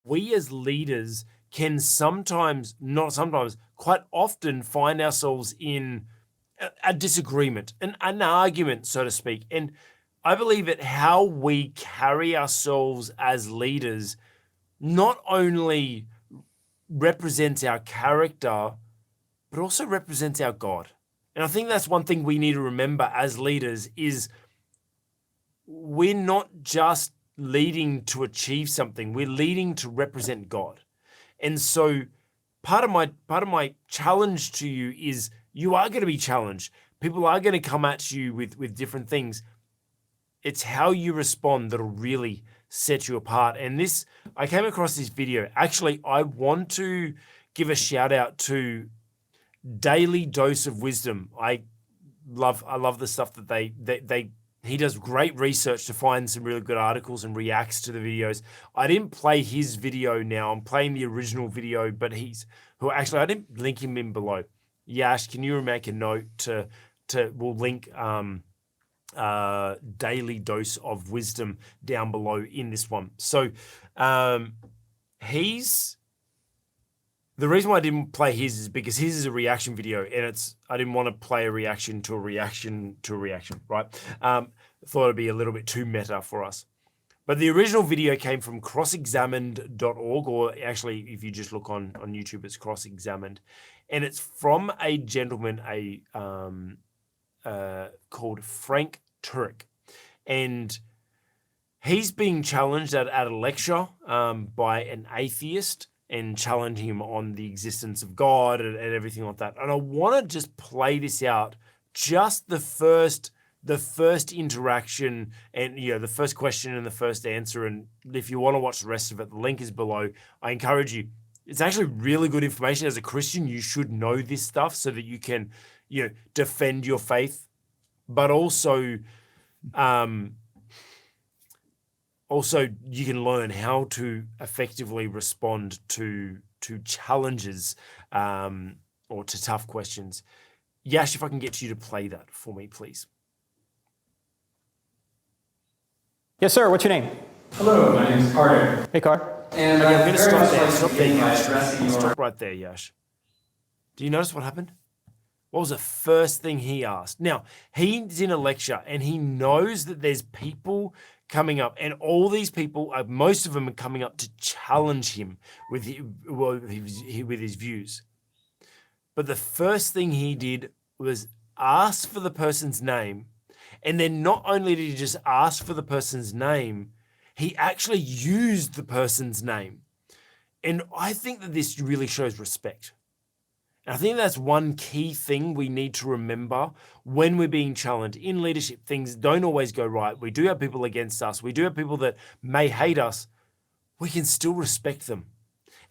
we as leaders can sometimes, not sometimes, quite often find ourselves in a disagreement, an argument, so to speak. And I believe that how we carry ourselves as leaders not only represents our character, but also represents our God. And I think that's one thing we need to remember as leaders is we're not just leading to achieve something, we're leading to represent God. And so part of my challenge to you is you are going to be challenged. People are going to come at you with different things. It's how you respond that'll really set you apart. And this, I came across this video. Actually, I want to give a shout out to Daily Dose of Wisdom. I love the stuff that he does great research to find some really good articles and reacts to the videos. I didn't play his video now. I'm playing the original video, but I didn't link him in below. Yash, can you make a note we'll link Daily Dose of Wisdom down below in this one. So the reason why I didn't play his is because his is a reaction video, and I didn't want to play a reaction to a reaction to a reaction, right? Thought it'd be a little bit too meta for us. But the original video came from crossexamined.org, or actually, if you just look on YouTube, it's cross-examined. And it's from a gentleman called Frank Turek. And he's being challenged at a lecture by an atheist, and challenge him on the existence of God and everything like that. And I want to just play this out, just the first interaction and the first question and the first answer. And if you want to watch the rest of it, the link is below. I encourage you. It's actually really good information. As a Christian, you should know this stuff so that you can, defend your faith, but also you can learn how to effectively respond to challenges or to tough questions. Yash, if I can get you to play that for me, please. Yes, sir. What's your name? Hello, my name is Carter. Hey, Carter. And I'm going to stop there. Stop right there, Yash. Do you notice what happened? What was the first thing he asked? Now, he's in a lecture and he knows that there's people coming up, and all these people, most of them are coming up to challenge him with his views. But the first thing he did was ask for the person's name, and then not only did he just ask for the person's name, he actually used the person's name. And I think that this really shows respect. And I think that's one key thing we need to remember when we're being challenged. In leadership, things don't always go right. We do have people against us. We do have people that may hate us. We can still respect them.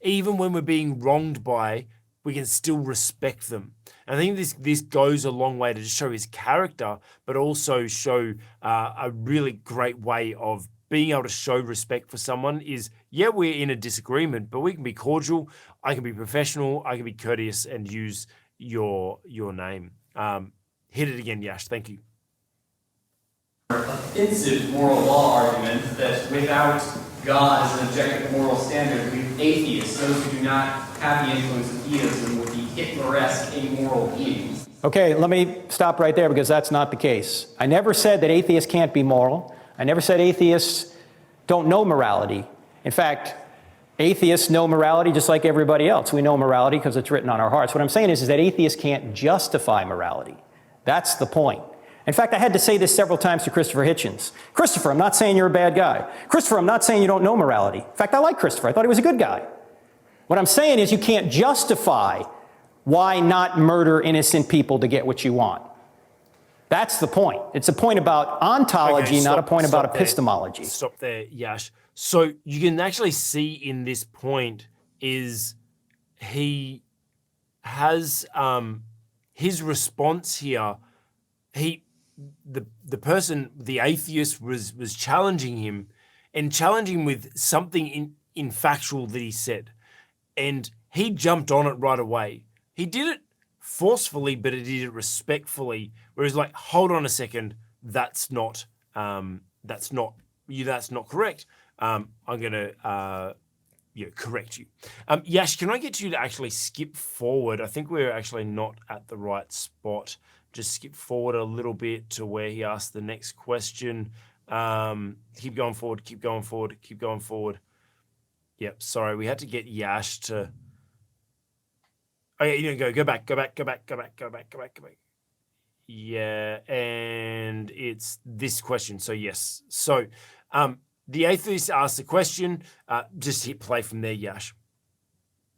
Even when we're being wronged by, we can still respect them. And I think this goes a long way to just show his character, but also show a really great way of being able to show respect for someone is, yeah, we're in a disagreement, but we can be cordial, I can be professional, I can be courteous and use your name. Hit it again, Yash, thank you. Offensive moral law argument that without God as an objective moral standard, we atheists, those who do not have the influence of theism, would be Hitler-esque amoral beings. Okay, let me stop right there because that's not the case. I never said that atheists can't be moral. I never said atheists don't know morality. In fact, atheists know morality just like everybody else. We know morality because it's written on our hearts. What I'm saying is that atheists can't justify morality. That's the point. In fact, I had to say this several times to Christopher Hitchens. Christopher, I'm not saying you're a bad guy. Christopher, I'm not saying you don't know morality. In fact, I like Christopher. I thought he was a good guy. What I'm saying is you can't justify why not murder innocent people to get what you want. That's the point. It's a point about ontology, not a point about epistemology. Stop there, Yash. So you can actually see in this point is he has his response here. The person, the atheist, was challenging him and challenging with something in factual that he said, and he jumped on it right away. He did it forcefully, but he did it respectfully. Whereas, like, hold on a second, that's not correct. I'm gonna correct you. Yash, can I get you to actually skip forward? I think we're actually not at the right spot. Just skip forward a little bit to where he asked the next question. Keep going forward, keep going forward, keep going forward. Yep, sorry, we had to get Yash to... Oh yeah, go back. Yeah, and it's this question. So yes. So the atheist asked the question. Just hit play from there, Yash.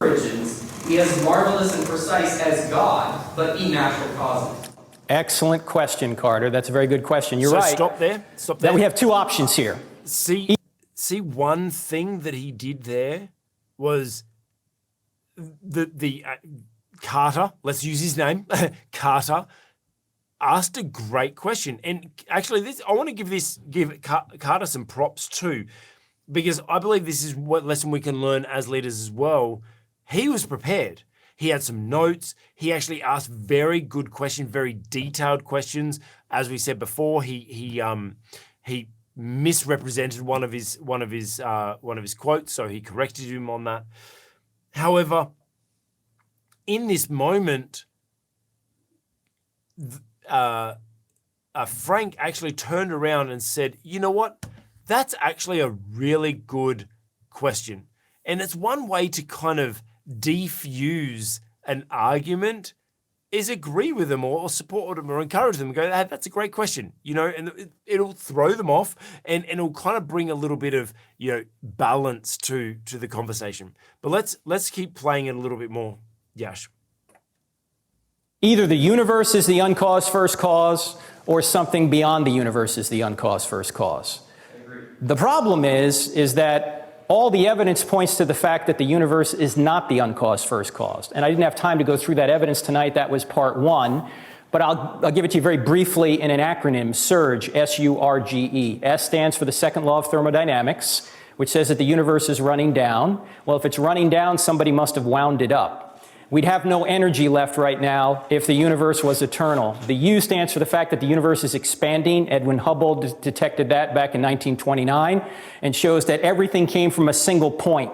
Origins, he as marvelous and precise as God, but be natural causes. Excellent question, Carter. That's a very good question. You're So right. stop there. That we have two options here. See, one thing that he did there was the Carter, let's use his name, Carter, asked a great question. And actually, I want to give Carter some props too, because I believe this is what lesson we can learn as leaders as well. He was prepared. He had some notes. He actually asked very good questions, very detailed questions. As we said before, he misrepresented one of his quotes, so he corrected him on that. However, in this moment, Frank actually turned around and said, "You know what? That's actually a really good question," and it's one way to kind of defuse an argument is agree with them or support them or encourage them and go, "Hey, that's a great question," and it'll throw them off and it'll kind of bring a little bit of, balance to the conversation. But let's keep playing it a little bit more. Yash. Either the universe is the uncaused first cause or something beyond the universe is the uncaused first cause. The problem is that all the evidence points to the fact that the universe is not the uncaused first cause. And I didn't have time to go through that evidence tonight. That was part one. But I'll give it to you very briefly in an acronym, SURGE, S-U-R-G-E. S stands for the second law of thermodynamics, which says that the universe is running down. Well, if it's running down, somebody must have wound it up. We'd have no energy left right now if the universe was eternal. The U stands for the fact that the universe is expanding. Edwin Hubble detected that back in 1929 and shows that everything came from a single point,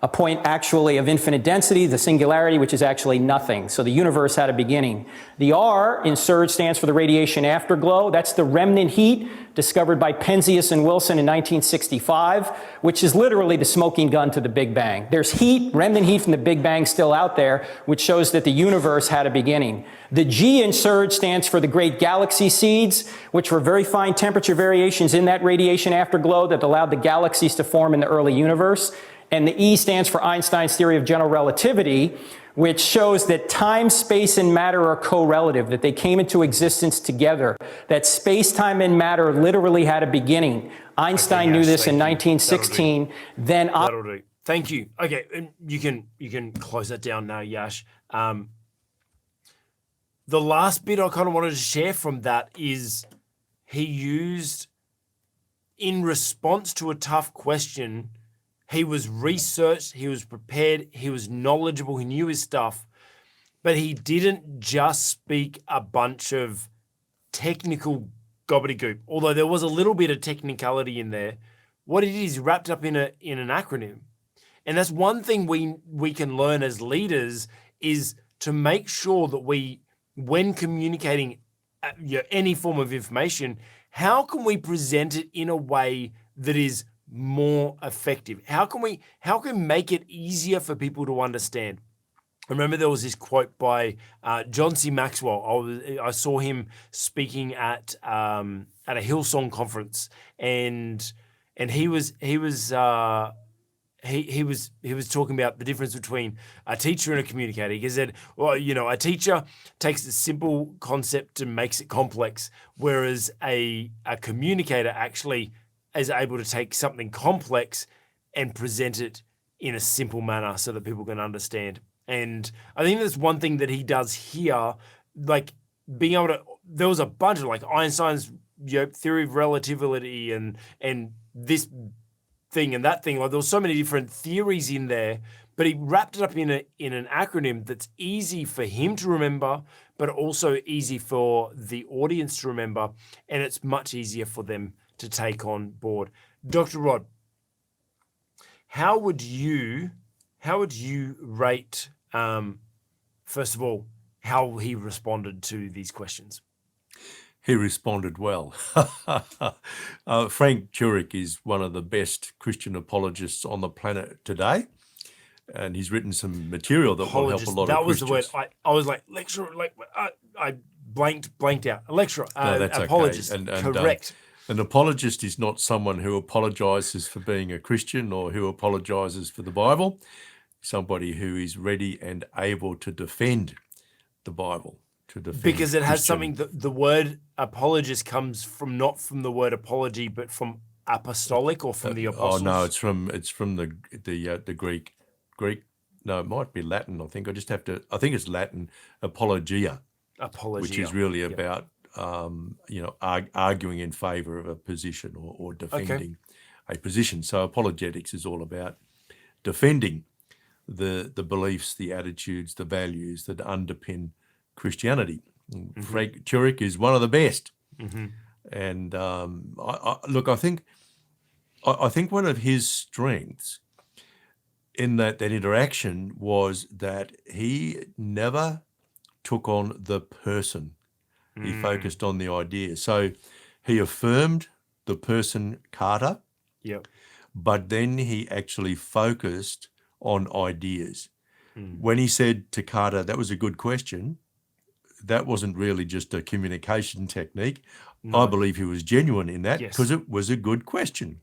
a point actually of infinite density, the singularity, which is actually nothing. So the universe had a beginning. The R in SURGE stands for the radiation afterglow. That's the remnant heat discovered by Penzias and Wilson in 1965, which is literally the smoking gun to the Big Bang. There's heat, remnant heat from the Big Bang still out there, which shows that the universe had a beginning. The G in SURGE stands for the great galaxy seeds, which were very fine temperature variations in that radiation afterglow that allowed the galaxies to form in the early universe. And the E stands for Einstein's theory of general relativity, which shows that time, space, and matter are correlative, that they came into existence together, that space, time, and matter literally had a beginning. Einstein knew this in 1916. That'll do. Thank you. Okay, and you can close that down now, Yash. The last bit I kind of wanted to share from that is he used, in response to a tough question, he was researched, he was prepared, he was knowledgeable, he knew his stuff, but he didn't just speak a bunch of technical gobbledygook, although there was a little bit of technicality in there. What it is wrapped up in an acronym. And that's one thing we can learn as leaders is to make sure that we, when communicating any form of information, how can we present it in a way that is more effective? How can we make it easier for people to understand? I remember there was this quote by John C. Maxwell. I saw him speaking at a Hillsong conference, and he was talking about the difference between a teacher and a communicator. He said, well, a teacher takes a simple concept and makes it complex, whereas a communicator actually is able to take something complex and present it in a simple manner so that people can understand. And I think that's one thing that he does here, like being able to, there was a bunch of like Einstein's theory of relativity and this thing and that thing. Like there was so many different theories in there, but he wrapped it up in an acronym that's easy for him to remember, but also easy for the audience to remember, and it's much easier for them to take on board. Dr. Rod, how would you rate, first of all, how he responded to these questions? He responded well. Frank Turek is one of the best Christian apologists on the planet today, and he's written some material that will help a lot that of was Christians. the word. I was like, lecturer, like I blanked out. A lecturer, No, that's apologist, okay. correct. An apologist is not someone who apologizes for being a Christian or who apologizes for the Bible. Somebody who is ready and able to defend the Bible, to defend Because it has Christian- something that the word apologist comes from, not from the word apology, but from apostolic or from the apostles. Oh no, it's from the Greek. No, it might be Latin. I think I think it's Latin. Apologia, which is really about arguing in favor of a position or defending a position. So apologetics is all about defending the beliefs, the attitudes, the values that underpin Christianity. Frank Turek is one of the best. And I think one of his strengths in that interaction was that he never took on the person. He focused on the idea. So he affirmed the person Carter, but then he actually focused on ideas. When he said to Carter, that was a good question, that wasn't really just a communication technique. I believe he was genuine in that because it was a good question.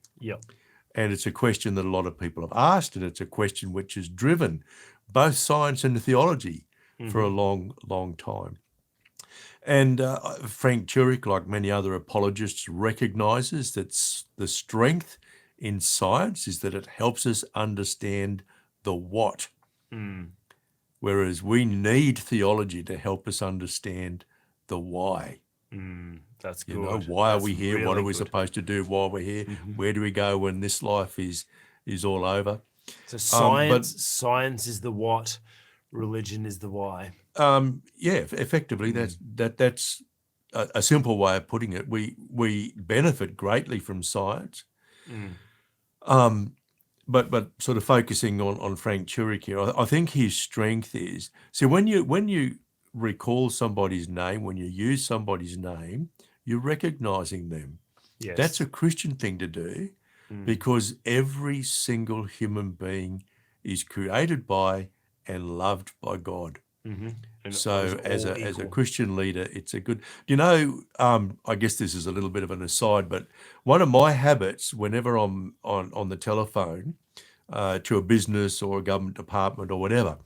And it's a question that a lot of people have asked, and it's a question which has driven both science and theology for a long, long time. And Frank Turek, like many other apologists, recognizes that the strength in science is that it helps us understand the what, whereas we need theology to help us understand the why. That's good. You know, why are we here? Really what are we good. supposed to do while we're here? Where do we go when this life is all over? So science is the what, religion is the why. Effectively, that's a simple way of putting it. We benefit greatly from science. But sort of focusing on Frank Turek here, I think his strength is, so when you recall somebody's name, when you use somebody's name, you're recognizing them. Yes. That's a Christian thing to do because every single human being is created by and loved by God. So as a Christian leader, it's a good, I guess this is a little bit of an aside, but one of my habits whenever I'm on the telephone to a business or a government department or whatever,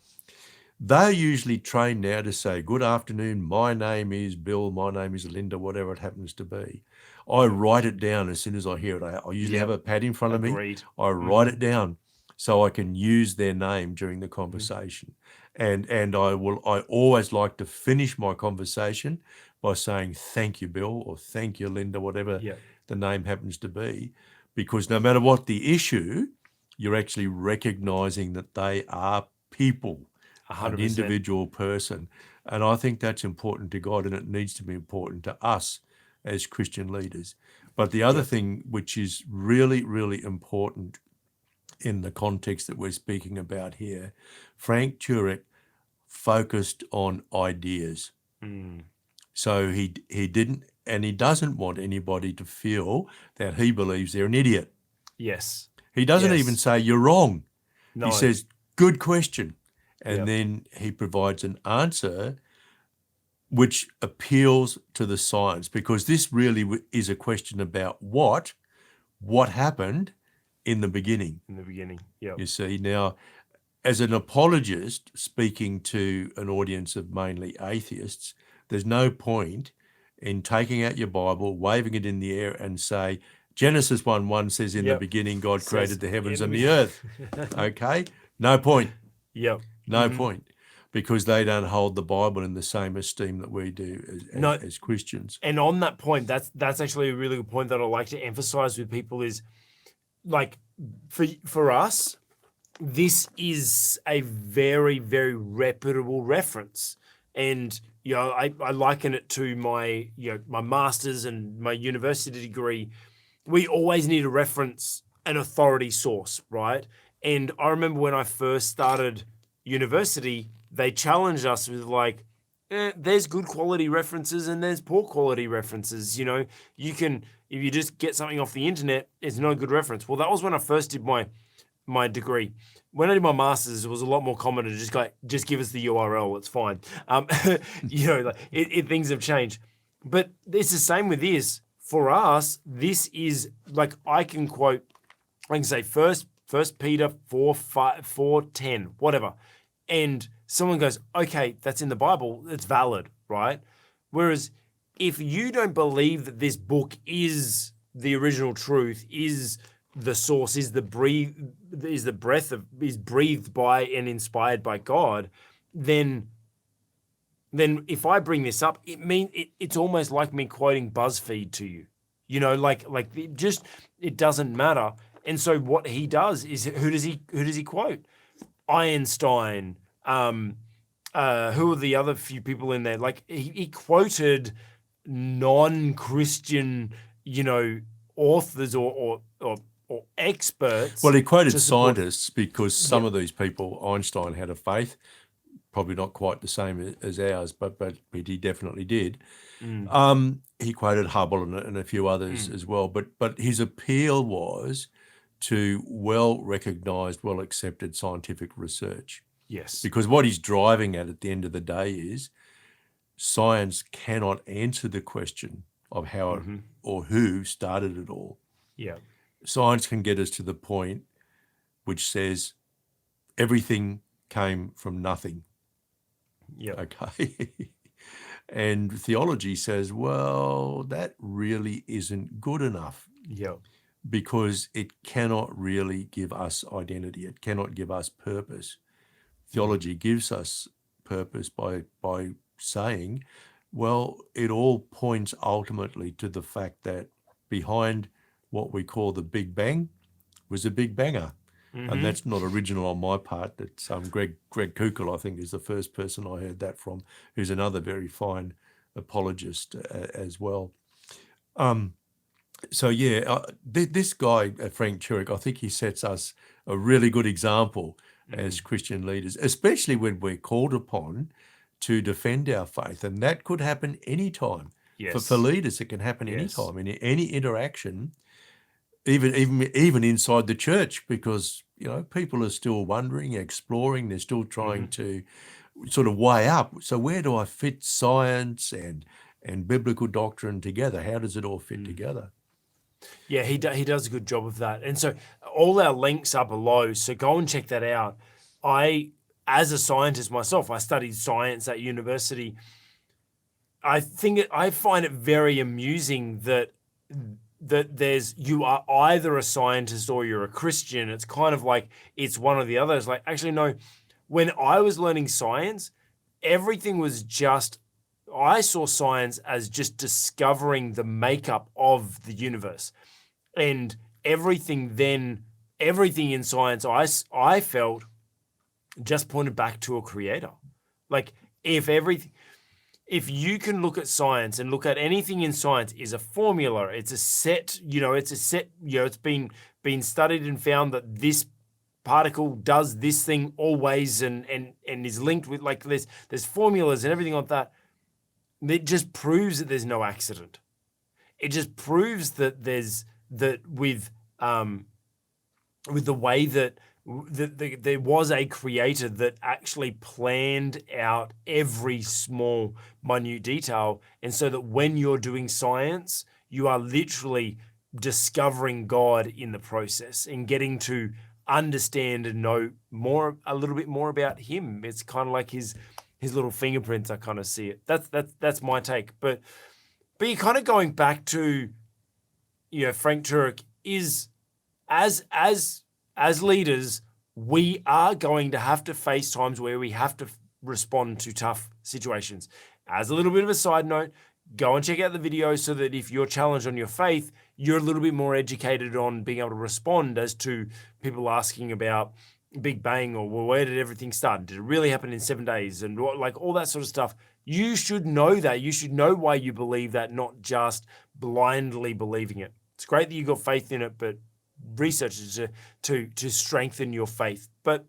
they're usually trained now to say, good afternoon, my name is Bill, my name is Linda, whatever it happens to be. I write it down as soon as I hear it. I usually have a pad in front of me. I write it down so I can use their name during the conversation. And I always like to finish my conversation by saying, thank you, Bill, or thank you, Linda, whatever the name happens to be, because no matter what the issue, you're actually recognizing that they are people, 100%. An individual person. And I think that's important to God, and it needs to be important to us as Christian leaders. But the other thing which is really, really important in the context that we're speaking about here, Frank Turek focused on ideas. So he didn't, and he doesn't want anybody to feel that he believes they're an idiot. Yes. He doesn't even say you're wrong. No. He says, good question. And then he provides an answer which appeals to the science, because this really is a question about what happened in the beginning. In the beginning, yeah. You see, now, as an apologist speaking to an audience of mainly atheists, there's no point in taking out your Bible, waving it in the air and say, Genesis 1:1 says in the beginning God created the heavens and the earth. Okay? No point. No point. Because they don't hold the Bible in the same esteem that we do as Christians. And on that point, that's actually a really good point that I like to emphasize with people is, like, for us, this is a very, very reputable reference. And, I liken it to my master's and my university degree. We always need to reference an authority source, right? And I remember when I first started university, they challenged us with like, there's good quality references and there's poor quality references. You know, you can, if you just get something off the internet, it's not a good reference. Well, that was when I first did my degree. When I did my master's, it was a lot more common to just give us the URL. It's fine. You know, like things have changed. But it's the same with this. For us, this is like I can say First Peter 4:10, whatever, and someone goes, okay, that's in the Bible, it's valid, right? Whereas if you don't believe that this book is the original truth, is the source, is breathed by and inspired by God, then if I bring this up, it's almost like me quoting BuzzFeed to you. You know, like it doesn't matter. And so what he does is, who does he quote? Einstein. Who are the other few people in there? Like he quoted non-Christian, you know, authors or experts. Well, he quoted scientists because some of these people, Einstein had a faith, probably not quite the same as ours, but he definitely did. He quoted Hubble and a few others as well. But his appeal was to well-recognised, well-accepted scientific research. Yes. Because what he's driving at the end of the day is science cannot answer the question of how or who started it all. Yeah. Science can get us to the point which says everything came from nothing. Yeah. Okay. And theology says, well, that really isn't good enough. Yeah. Because it cannot really give us identity. It cannot give us purpose. Theology gives us purpose by saying, well, it all points ultimately to the fact that behind what we call the Big Bang was a Big Banger. And that's not original on my part. That's Greg Kukel, I think, is the first person I heard that from, who's another very fine apologist as well. So yeah, this guy, Frank Turek, I think he sets us a really good example as Christian leaders, especially when we're called upon to defend our faith. And that could happen anytime. Yes. For leaders, it can happen anytime, in any interaction, even inside the church, because, you know, people are still wondering, exploring, they're still trying to sort of weigh up. So where do I fit science and biblical doctrine together? How does it all fit together? Yeah, he does a good job of that. And so all our links are below, so go and check that out. As a scientist myself, I studied science at university. I find it very amusing that you are either a scientist or you're a Christian. It's kind of like it's one or the other. It's like, actually, no, when I was learning science, everything was I saw science as just discovering the makeup of the universe. And everything in science, I felt just pointed back to a creator. Like if you can look at science and look at anything in science is a formula, it's a set, it's been studied and found that this particle does this thing always and is linked with, like, there's formulas and everything like that. It just proves that there's no accident. It just proves that with the way that there was a creator that actually planned out every small, minute detail. And so that when you're doing science, you are literally discovering God in the process and getting to understand and know a little bit more about him. It's kind of like his little fingerprints. I kind of see it. That's my take. But you're kind of going back to, Frank Turek is as leaders, we are going to have to face times where we have to respond to tough situations. As a little bit of a side note, go and check out the video so that if you're challenged on your faith, you're a little bit more educated on being able to respond as to people asking about Big Bang or, well, where did everything start? Did it really happen in 7 days? And like all that sort of stuff. You should know that. You should know why you believe that, not just blindly believing it. It's great that you got faith in it, but researchers to strengthen your faith. But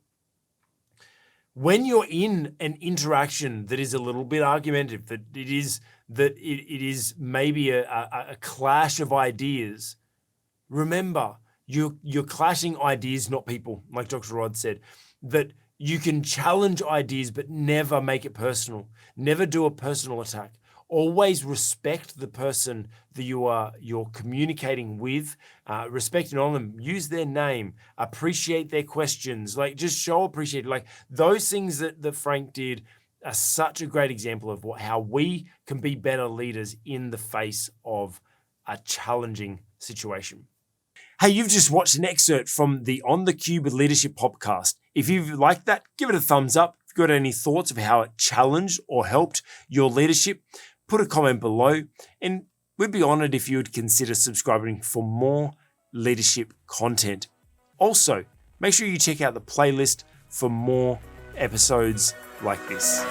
when you're in an interaction that is a little bit argumentative, that it is maybe a clash of ideas, remember, you're clashing ideas, not people, like Dr. Rod said, that you can challenge ideas but never make it personal. Never do a personal attack. Always respect the person that you're communicating with, respect and honor them, use their name, appreciate their questions, like just show appreciation. Like those things that Frank did are such a great example of how we can be better leaders in the face of a challenging situation. Hey, you've just watched an excerpt from the On the Cube with Leadership podcast. If you've liked that, give it a thumbs up. If you've got any thoughts of how it challenged or helped your leadership, put a comment below, and we'd be honored if you would consider subscribing for more leadership content. Also, make sure you check out the playlist for more episodes like this.